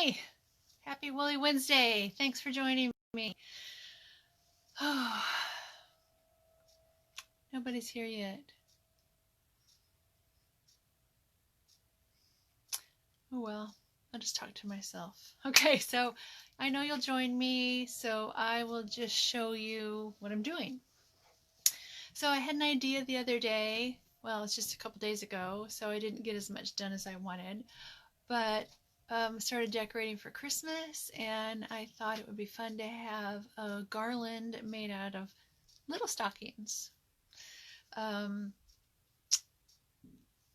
Hi! Happy Woolly Wednesday. Thanks for joining me. Oh, nobody's here yet. Oh well, I'll just talk to myself. Okay, so I know you'll join me, so I will just show you what I'm doing. So I had an idea the other day. Well, it's just a couple days ago, so I didn't get as much done as I wanted. But started decorating for Christmas, and I thought it would be fun to have a garland made out of little stockings. I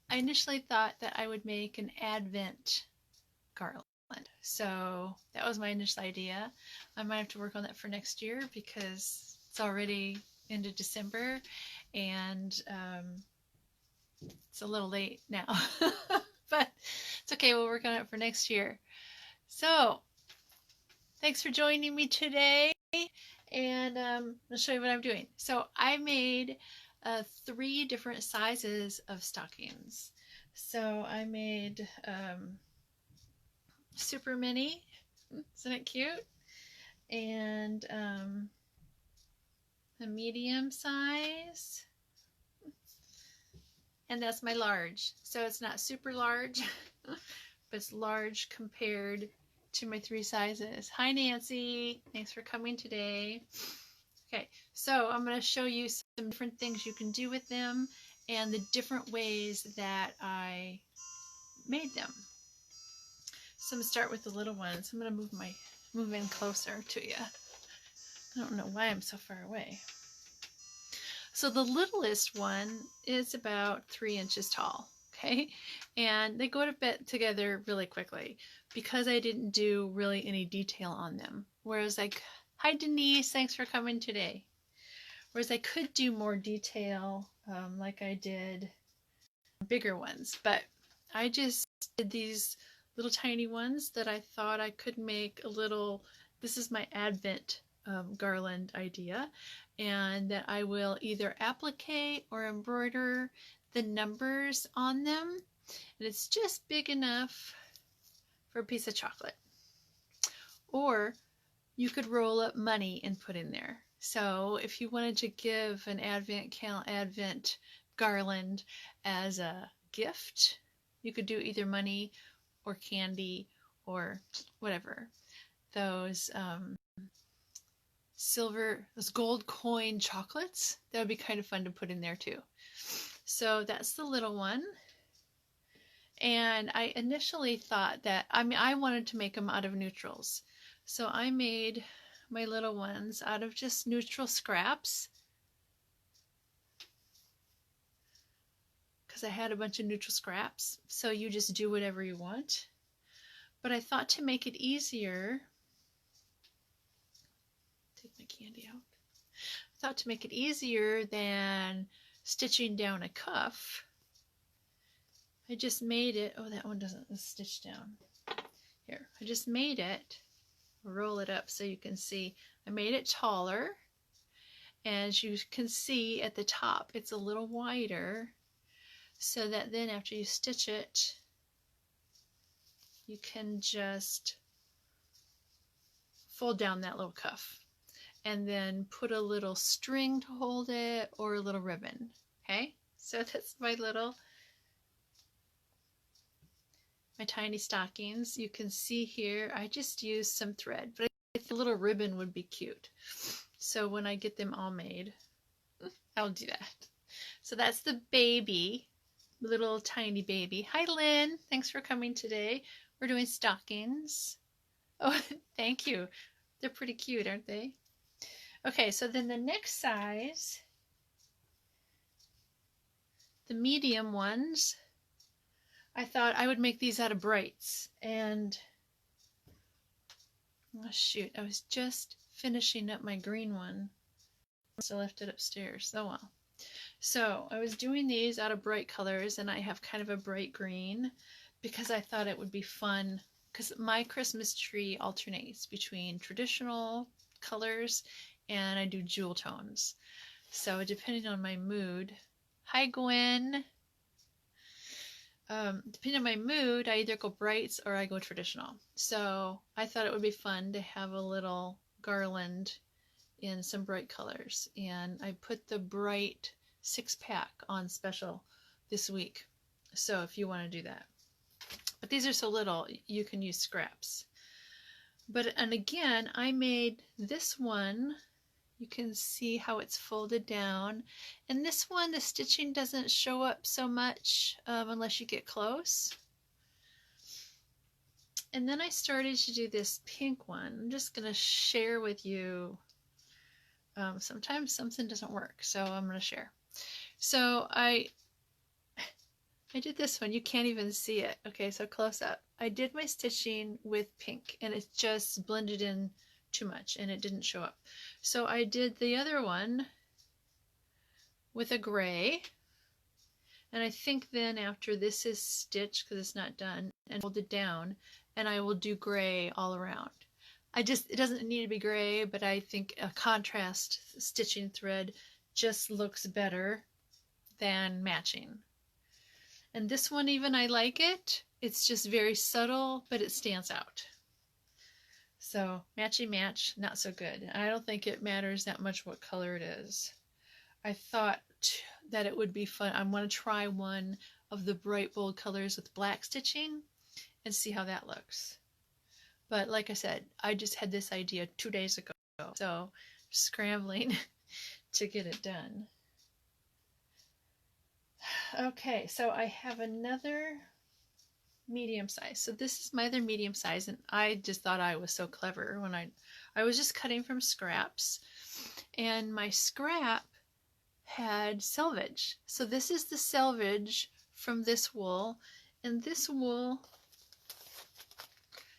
initially thought that I would make an Advent garland. So that was my initial idea. I might have to work on that for next year because it's already into December and it's a little late now. But it's okay, we'll work on it for next year. So thanks for joining me today, and I'll show you what I'm doing. So I made 3 different sizes of stockings. So I made super mini, isn't it cute? And a medium size, and that's my large. So it's not super large, but it's large compared to my 3 sizes. Hi Nancy, thanks for coming today. Okay, so I'm going to show you some different things you can do with them and the different ways that I made them. So I'm going to start with the little ones. I'm going to move in closer to you. I don't know why I'm so far away. So the littlest one is about 3 inches tall, okay? And they go to bed together really quickly because I didn't do really any detail on them. Whereas like, hi Denise, thanks for coming today. Whereas I could do more detail like I did bigger ones, but I just did these little tiny ones that I thought I could make a little, this is my Advent garland idea, and that I will either applique or embroider the numbers on them, and it's just big enough for a piece of chocolate. Or you could roll up money and put in there. So if you wanted to give an Advent garland as a gift, you could do either money or candy or whatever. Those those gold coin chocolates, that would be kind of fun to put in there too. So that's the little one. And I initially thought that, I wanted to make them out of neutrals. So I made my little ones out of just neutral scraps because I had a bunch of neutral scraps. So you just do whatever you want. But I thought to make it easier, take my candy out. I thought to make it easier than stitching down a cuff, I just made it, oh that one doesn't stitch down. Here, I just made it, roll it up so you can see. I made it taller, and as you can see at the top, it's a little wider, so that then after you stitch it, you can just fold down that little cuff and then put a little string to hold it or a little ribbon. Okay, so that's my tiny stockings. You can see here I just used some thread, but I think a little ribbon would be cute. So when I get them all made, I'll do that. So that's the baby, little tiny baby. Hi Lynn, thanks for coming today. We're doing stockings. Oh, thank you. They're pretty cute, aren't they? Okay, so then the next size, the medium ones, I thought I would make these out of brights, and oh shoot, I was just finishing up my green one. I must have left it upstairs. Oh well. So I was doing these out of bright colors, and I have kind of a bright green because I thought it would be fun, because my Christmas tree alternates between traditional colors and I do jewel tones. So depending on my mood. Hi Gwen. depending on my mood, I either go brights or I go traditional. So I thought it would be fun to have a little garland in some bright colors. And I put the bright 6-pack on special this week. So if you want to do that. But these are so little, you can use scraps. And again, I made this one. You can see how it's folded down. And this one, the stitching doesn't show up so much unless you get close. And then I started to do this pink one. I'm just going to share with you. Sometimes something doesn't work, so I'm going to share. So I did this one. You can't even see it. Okay, so close up. I did my stitching with pink, and it just blended in too much, and it didn't show up. So I did the other one with a gray, and I think then after this is stitched, because it's not done, and fold it down, and I will do gray all around. It doesn't need to be gray, but I think a contrast stitching thread just looks better than matching. And this one even, I like it. It's just very subtle, but it stands out. So matchy match, not so good. I don't think it matters that much what color it is. I thought that it would be fun. I want to try one of the bright bold colors with black stitching and see how that looks. But like I said, I just had this idea 2 days ago, so scrambling to get it done. Okay, so I have another medium size. So this is my other medium size, and I just thought I was so clever when I was just cutting from scraps, and my scrap had selvage. So this is the selvage from this wool, and this wool,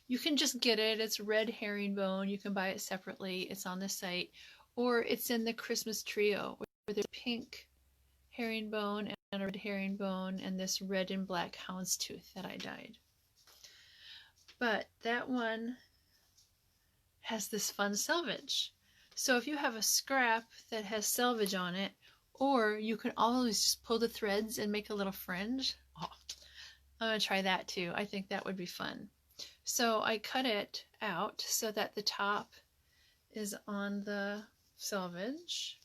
you can just get it. It's red herringbone. You can buy it separately. It's on the site, or it's in the Christmas trio where there's pink herringbone and a red herringbone and this red and black houndstooth that I dyed. But that one has this fun selvage. So if you have a scrap that has selvage on it, or you can always just pull the threads and make a little fringe. Oh, I'm going to try that too. I think that would be fun. So I cut it out so that the top is on the selvage.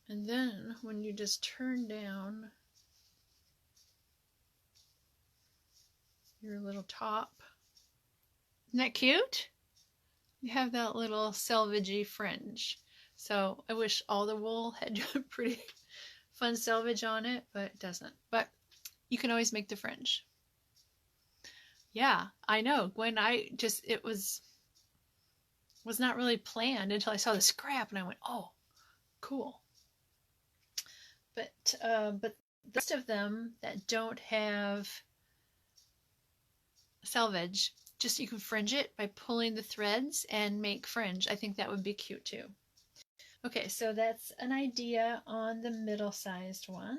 And then when you just turn down your little top, isn't that cute? You have that little selvagey fringe. So I wish all the wool had pretty fun selvage on it, but it doesn't. But you can always make the fringe. Yeah, I know. When it was not really planned until I saw the scrap and I went, oh, cool. But the rest of them that don't have selvage, just you can fringe it by pulling the threads and make fringe. I think that would be cute too. Okay, so that's an idea on the middle-sized one.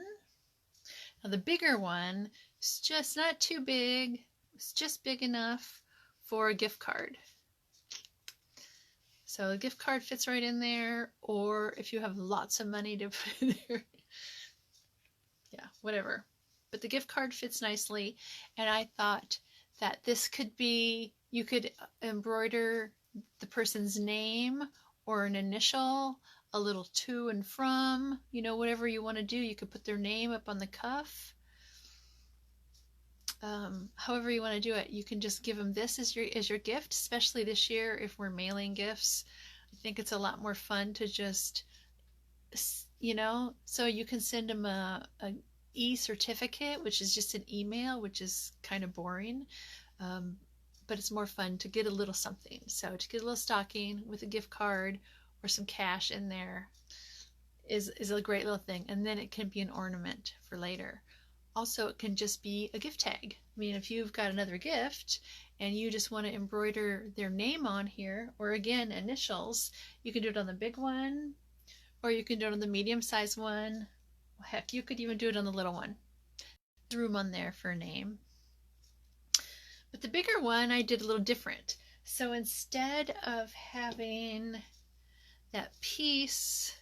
Now the bigger one is just not too big. It's just big enough for a gift card. So the gift card fits right in there, or if you have lots of money to put in there, yeah, whatever. But the gift card fits nicely, and I thought that this could be, you could embroider the person's name or an initial, a little to and from, you know, whatever you want to do. You could put their name up on the cuff. However you want to do it, you can just give them this as your gift, especially this year if we're mailing gifts. I think it's a lot more fun to just, you know, so you can send them a e-certificate, which is just an email, which is kind of boring, but it's more fun to get a little something. So to get a little stocking with a gift card or some cash in there is a great little thing, and then it can be an ornament for later. Also, it can just be a gift tag. I mean, if you've got another gift and you just want to embroider their name on here, or again, initials, you can do it on the big one, or you can do it on the medium-sized one. Heck, you could even do it on the little one. There's room on there for a name. But the bigger one, I did a little different. So instead of having that piece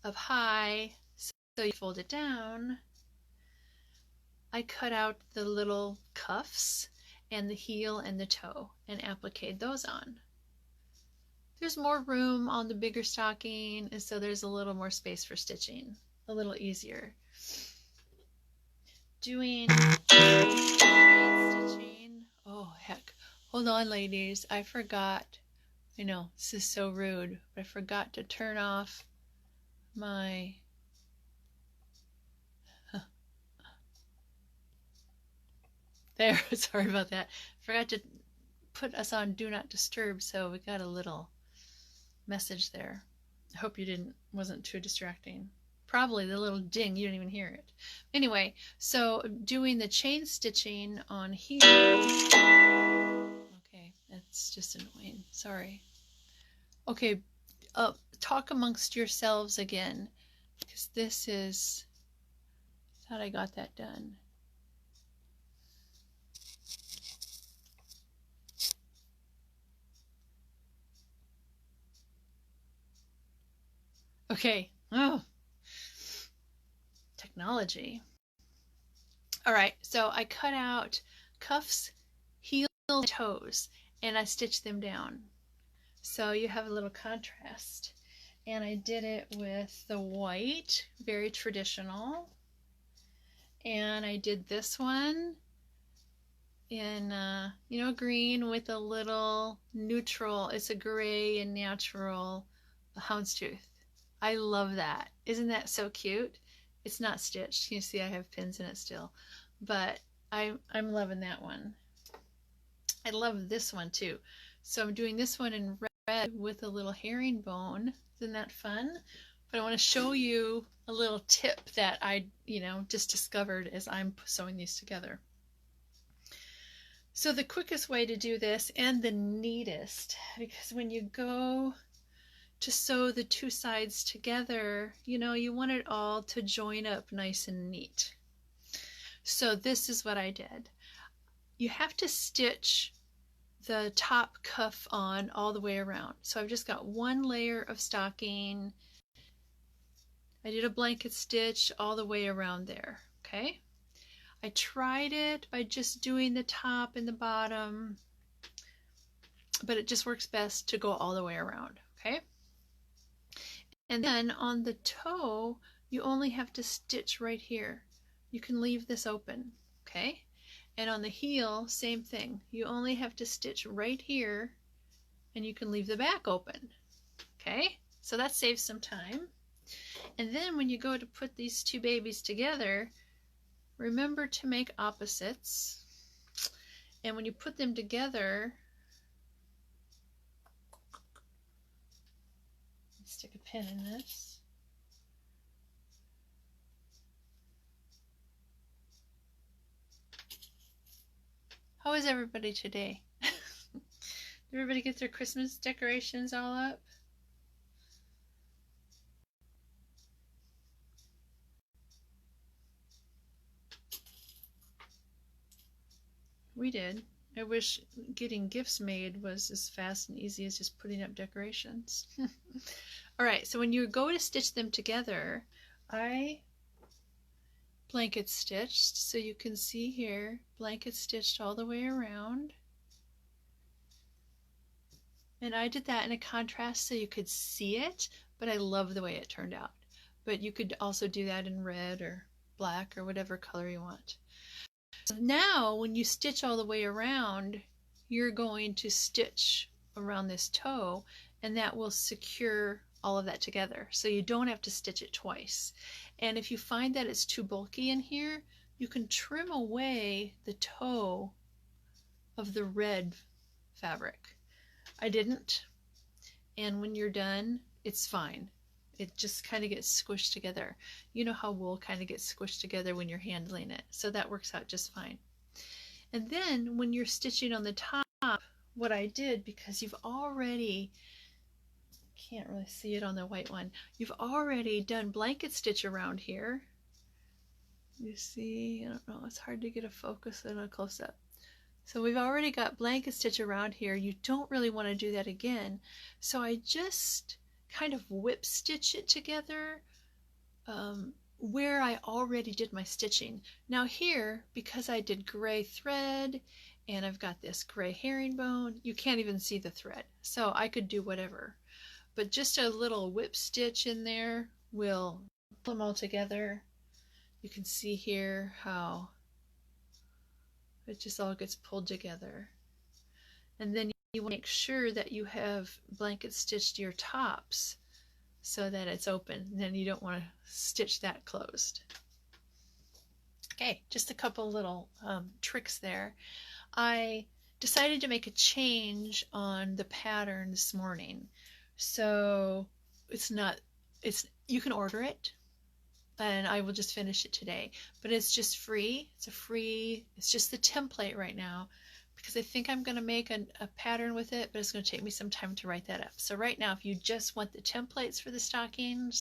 up high, so you fold it down, I cut out the little cuffs and the heel and the toe and appliqued those on. There's more room on the bigger stocking, and so there's a little more space for stitching, a little easier. Doing stitching. Oh, heck. Hold on, ladies. I forgot. I know, this is so rude, but I forgot to turn off my... There, sorry about that. Forgot to put us on Do Not Disturb, so we got a little message there. I hope you wasn't too distracting. Probably the little ding, you didn't even hear it. Anyway, so doing the chain stitching on here. Okay, that's just annoying. Sorry. Okay, talk amongst yourselves again, because this is... I thought I got that done. Okay. Oh, technology. All right, so I cut out cuffs, heels, and toes, and I stitched them down. So you have a little contrast. And I did it with the white, very traditional. And I did this one in, green with a little neutral. It's a gray and natural houndstooth. I love that. Isn't that so cute? It's not stitched. You see I have pins in it still. But I'm loving that one. I love this one too. So I'm doing this one in red with a little herringbone. Isn't that fun? But I want to show you a little tip that I, just discovered as I'm sewing these together. So the quickest way to do this, and the neatest, because when you go to sew the two sides together, you want it all to join up nice and neat. So this is what I did. You have to stitch the top cuff on all the way around. So I've just got one layer of stocking. I did a blanket stitch all the way around there, okay? I tried it by just doing the top and the bottom, but it just works best to go all the way around, okay? And then on the toe, you only have to stitch right here. You can leave this open, okay? And on the heel, same thing. You only have to stitch right here, and you can leave the back open, okay? So that saves some time. And then when you go to put these two babies together, remember to make opposites. And when you put them together, stick a pin in this. How is everybody today? Did everybody get their Christmas decorations all up? We did. I wish getting gifts made was as fast and easy as just putting up decorations. All right, so when you go to stitch them together, I blanket stitched, so you can see here, blanket stitched all the way around. And I did that in a contrast so you could see it, but I love the way it turned out. But you could also do that in red or black or whatever color you want. So now when you stitch all the way around, you're going to stitch around this toe, and that will secure all of that together. So you don't have to stitch it twice. And if you find that it's too bulky in here, you can trim away the toe of the red fabric. I didn't. And when you're done, it's fine. It just kind of gets squished together. You know how wool kind of gets squished together when you're handling it. So that works out just fine. And then when you're stitching on the top, what I did, because you've already, can't really see it on the white one, you've already done blanket stitch around here. You see, I don't know, it's hard to get a focus and a close-up. So we've already got blanket stitch around here. You don't really want to do that again. So I just kind of whip stitch it together where I already did my stitching. Now here, because I did gray thread and I've got this gray herringbone, you can't even see the thread. So I could do whatever. But just a little whip stitch in there will pull them all together. You can see here how it just all gets pulled together. And then you want to make sure that you have blanket stitched your tops so that it's open. And then you don't want to stitch that closed. Okay, just a couple little tricks there. I decided to make a change on the pattern this morning. So you can order it and I will just finish it today. But it's just free. It's just the template right now because I think I'm going to make a pattern with it, but it's going to take me some time to write that up. So right now, if you just want the templates for the stockings,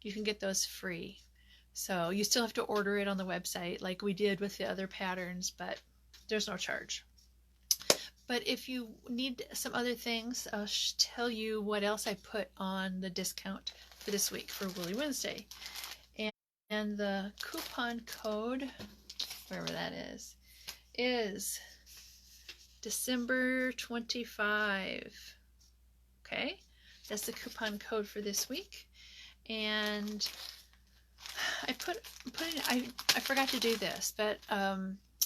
you can get those free. So you still have to order it on the website like we did with the other patterns, but there's no charge. But if you need some other things, I'll tell you what else I put on the discount for this week for Woolly Wednesday. And the coupon code, wherever that is December 25. Okay, that's the coupon code for this week. And I forgot to do this, but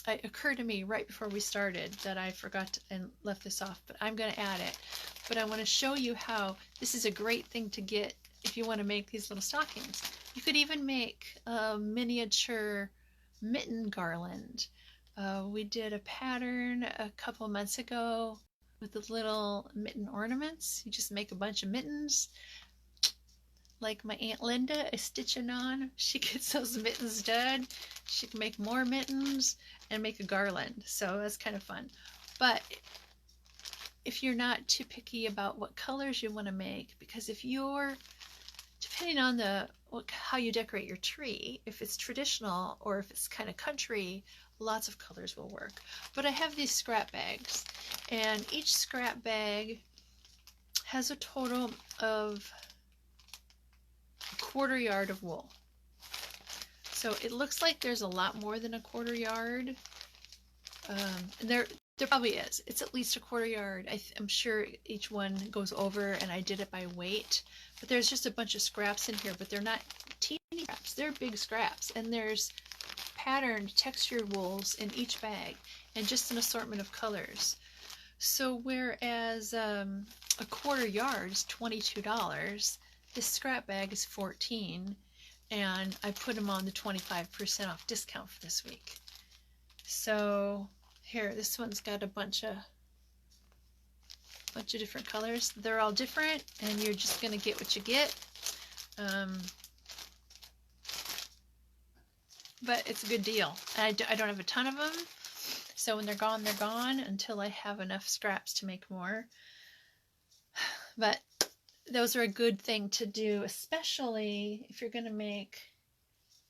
it occurred to me right before we started that I forgot and left this off, but I'm going to add it. But I want to show you how this is a great thing to get if you want to make these little stockings. You could even make a miniature mitten garland. We did a pattern a couple months ago with the little mitten ornaments. You just make a bunch of mittens. Like my Aunt Linda is stitching on. She gets those mittens done. She can make more mittens and make a garland. So that's kind of fun. But if you're not too picky about what colors you want to make, because if you're, depending on how you decorate your tree, if it's traditional or if it's kind of country, lots of colors will work. But I have these scrap bags, and each scrap bag has a total of a 1/4 yard of wool. So it looks like there's a lot more than a 1/4 yard. And there probably is. It's at least a 1/4 yard. I'm sure each one goes over, and I did it by weight. But there's just a bunch of scraps in here, but they're not teeny scraps. They're big scraps. And there's patterned textured wools in each bag, and just an assortment of colors. So whereas a 1/4 yard is $22, this scrap bag is $14, and I put them on the 25% off discount for this week. So here, this one's got a bunch of different colors. They're all different, and you're just gonna get what you get. But it's a good deal. And I don't have a ton of them, so when they're gone until I have enough scraps to make more. But those are a good thing to do, especially if you're going to make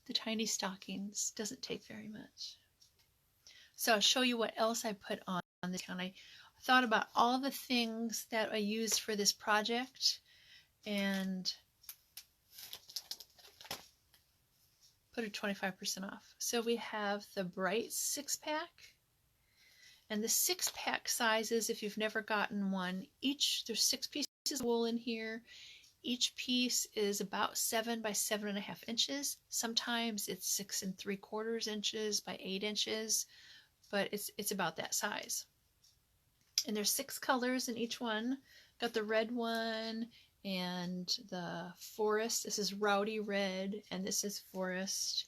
the tiny stockings. Doesn't take very much. So I'll show you what else I put on this account. I thought about all the things that I used for this project and put a 25% off. So we have the bright 6-pack, and the 6-pack sizes, if you've never gotten one, there's 6 pieces of wool in here. Each piece is about 7 by 7.5 inches. Sometimes it's 6 3/4 inches by 8 inches, but it's about that size. And there's 6 colors in each one. Got the red one and the forest. This is rowdy red, and this is forest,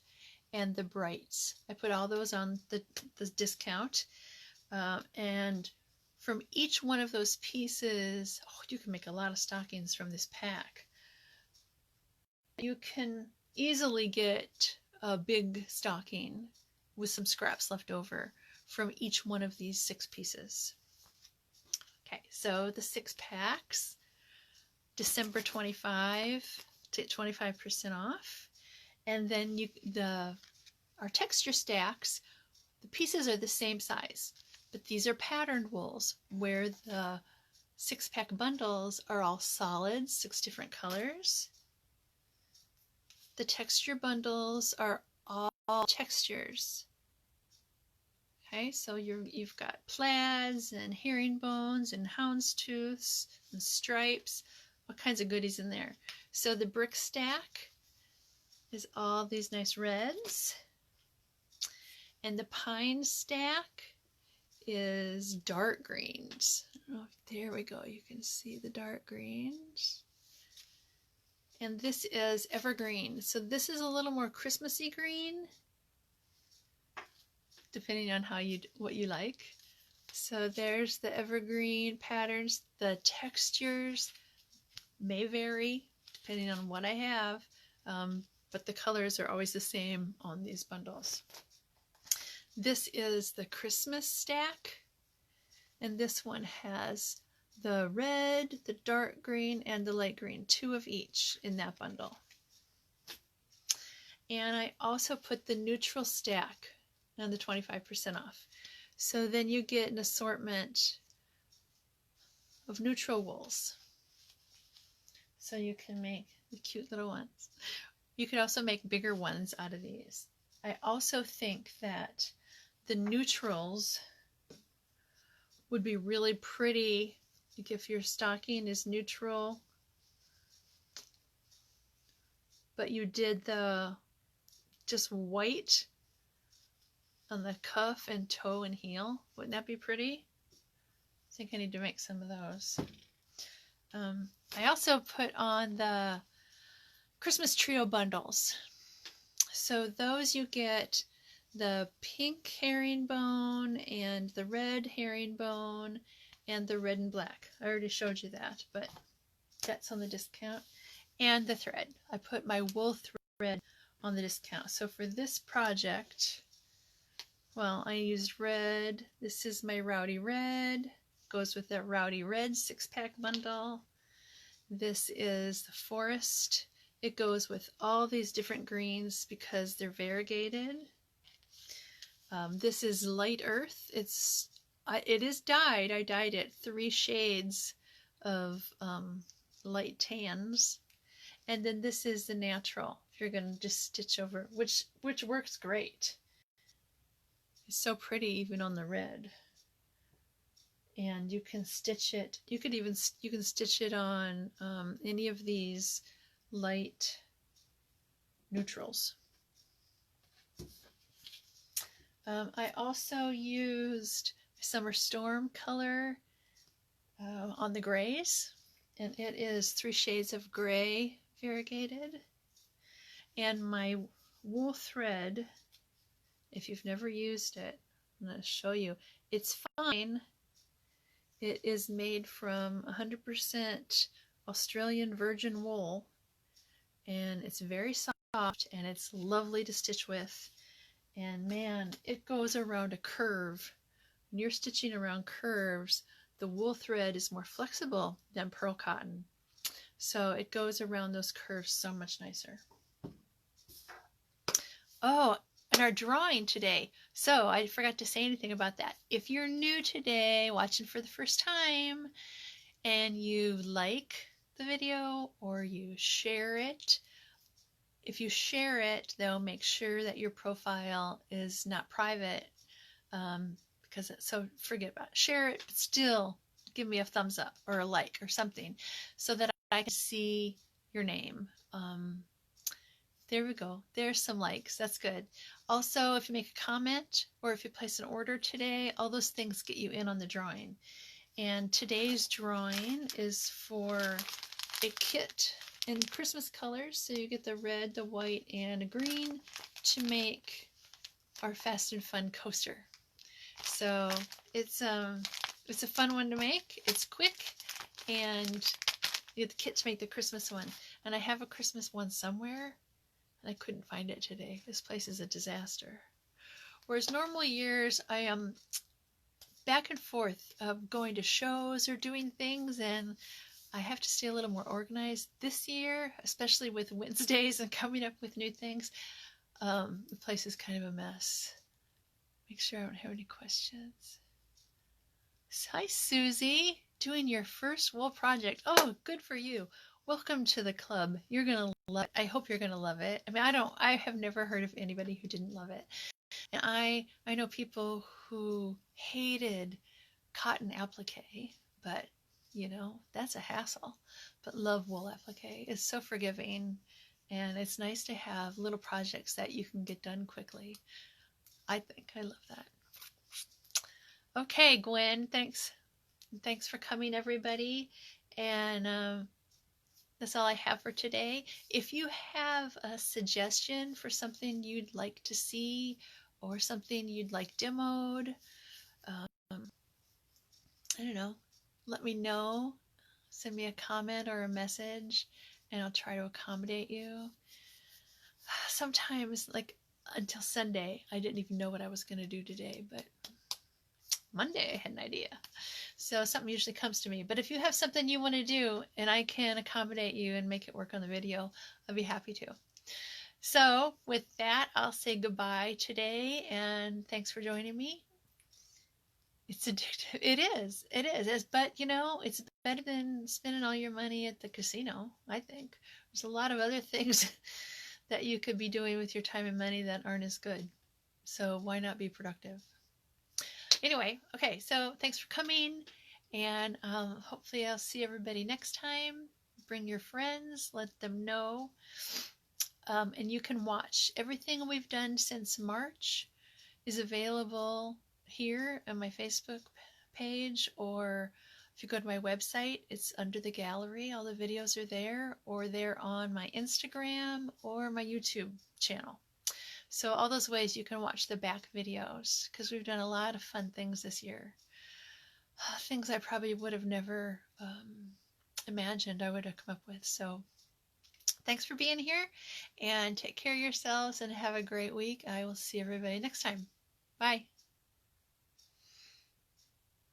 and the brights. I put all those on the discount. And from each one of those pieces, you can make a lot of stockings from this pack. You can easily get a big stocking with some scraps left over from each one of these 6 pieces. Okay, so the 6 packs, December 25 to 25% off. And then our texture stacks, the pieces are the same size, but these are patterned wools, where the 6-pack bundles are all solid, 6 different colors. the texture bundles are all textures. Okay, so you've got plaids and herringbones and houndstooths and stripes, all kinds of goodies in there. So the brick stack is all these nice reds, and the pine stack is dark greens. Oh, there we go, you can see the dark greens. And this is evergreen, so this is a little more Christmassy green, depending on what you like. So there's the evergreen patterns. The textures may vary depending on what I have, but the colors are always the same on these bundles. This is the Christmas stack, and this one has the red, the dark green, and the light green, 2 of each in that bundle. And I also put the neutral stack on the 25% off. So then you get an assortment of neutral wools. So you can make the cute little ones. You could also make bigger ones out of these. I also think that the neutrals would be really pretty. Like if your stocking is neutral, but you did the just white on the cuff and toe and heel, wouldn't that be pretty? I think I need to make some of those. I also put on the Christmas trio bundles. So those you get the pink herringbone and the red herringbone and the red and black. I already showed you that, but that's on the discount. And the thread. I put my wool thread on the discount. So for this project, well, I used red. This is my Rowdy Red. Goes with that Rowdy Red 6-pack bundle. This is the Forest. It goes with all these different greens because they're variegated. This is Light Earth. It is dyed. I dyed it 3 shades of light tans. And then this is the natural. If you're going to just stitch over, which works great. It's so pretty even on the red. And you can stitch it. You can stitch it on any of these light neutrals. I also used Summer Storm color on the grays, and it is 3 shades of gray variegated. And my wool thread, if you've never used it, I'm going to show you. It's fine. It is made from 100% Australian virgin wool, and it's very soft and it's lovely to stitch with. And man, it goes around a curve. When you're stitching around curves, the wool thread is more flexible than pearl cotton. So it goes around those curves so much nicer. Oh, and our drawing today. So I forgot to say anything about that. If you're new today, watching for the first time, and you like the video or you share it, if you share it, though, make sure that your profile is not private, so forget about it. Share it, but still give me a thumbs up or a like or something so that I can see your name. There we go. There's some likes. That's good. Also, if you make a comment or if you place an order today, all those things get you in on the drawing. And today's drawing is for a kit in Christmas colors. So you get the red, the white, and a green to make our Fast and Fun coaster. So it's a fun one to make. It's quick, and you get the kit to make the Christmas one. And I have a Christmas one somewhere, and I couldn't find it today. This place is a disaster. Whereas normal years, I am back and forth of going to shows or doing things, and I have to stay a little more organized. This year, especially with Wednesdays and coming up with new things, the place is kind of a mess. Make sure I don't have any questions. Hi, Susie. Doing your first wool project. Oh, good for you. Welcome to the club. You're going to love it. I hope you're going to love it. I mean, I have never heard of anybody who didn't love it. And I know people who hated cotton applique, but you know, that's a hassle. But love wool applique. It's so forgiving, and it's nice to have little projects that you can get done quickly. I think I love that. Okay, Gwen, thanks. Thanks for coming, everybody. And that's all I have for today. If you have a suggestion for something you'd like to see or something you'd like demoed, I don't know, let me know. Send me a comment or a message and I'll try to accommodate you. Sometimes, like until Sunday, I didn't even know what I was going to do today, but Monday I had an idea. So something usually comes to me. But if you have something you want to do and I can accommodate you and make it work on the video, I'll be happy to. So with that, I'll say goodbye today and thanks for joining me. It's addictive. It is. It is. But, you know, it's better than spending all your money at the casino, I think. There's a lot of other things that you could be doing with your time and money that aren't as good. So why not be productive? Anyway, okay, so thanks for coming. And hopefully I'll see everybody next time. Bring your friends. Let them know. And you can watch. Everything we've done since March is available here on my Facebook page, or if you go to my website, it's under the gallery. All the videos are there, or they're on my Instagram or my YouTube channel. So all those ways you can watch the back videos, because we've done a lot of fun things this year. Things I probably would have never imagined I would have come up with. So thanks for being here, and take care of yourselves and have a great week. I will see everybody next time. Bye.